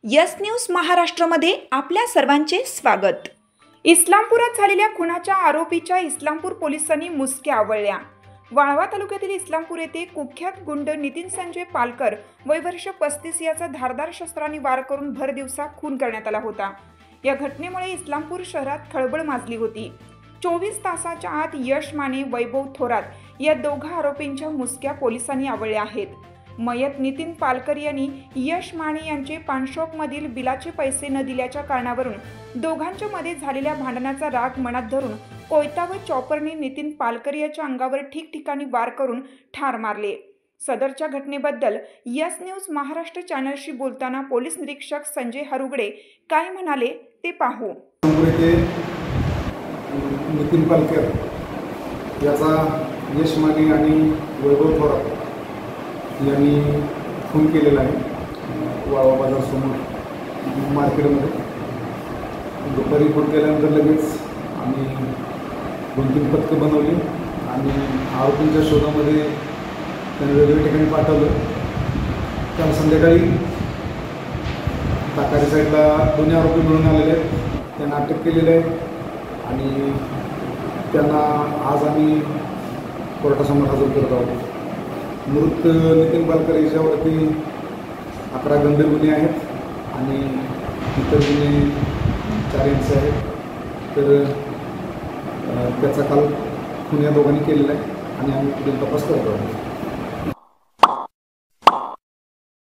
Yes news महाराष्ट्रामध्ये आपल्या सर्वांचे स्वागत। इस्लामपुरात झालेल्या खुनाच्या आरोपीच्या इस्लामपूर पोलिसांनी मुसक्या आवळल्या। वाळवा तालुक्यातील इस्लामपूर येथे कुख्यात गुंड नितीन संजय पालकर वय वर्ष 35 याचा धारदार शस्त्राने वार करून भर दिवसा खून करण्यात आला होता। या घटनेमुळे इस्लामपूर शहरात खळबळ माजली होती। 24 तासाच्या आत यश माने, वैभव थोरात या दोघा आरोपींच्या मुसक्या पोलिसांनी आवळल्या आहेत। मयत नितीन पालकर यांनी यश माने यांचे पानशॉपमधील बिलाचे पैसे न दिल्याच्या कारणावरून दोघांच्या मध्ये झालेल्या भांडणाचा राग मनात धरून कोयता व चॉपरने नितीन पालकर याच्या अंगावर ठिकठिकाणी वार करून ठार मारले। सदरच्या घटनेबद्दल यस न्यूज महाराष्ट्र चॅनलशी बोलताना पोलीस निरीक्षक संजय हरुगडे काय म्हणाले ते पाहू। नितीन पालकर याचा यश माने आणि वैभव थोरात यांनी खून केलेला आहे। वाळवा बाजार समोर मार्केटमध्ये दुपारी खून केल्यानंतर लगेच आम्ही 2-3 पथकं बनवली आणि आरोपींच्या शोधामध्ये त्यांना वेगवेगळ्या ठिकाणी पाठवलं। काल संध्याकाळी ताकारी साईडला दोन्ही आरोपी मिळून आलेले आहेत, त्यांना अटक केलेलं आहे आणि त्यांना आज आम्ही कोर्टासमोर हजर करत आहोत। मृत नितीन पालकर याच्यावरती 11 गंभीर गुन्हे आहेत आणि इतर गुन्हे 4 यांचे आहेत। तर त्याचा काल खून या दोघांनी केलेला आहे आणि आम्ही पुढील तपास करत आहोत।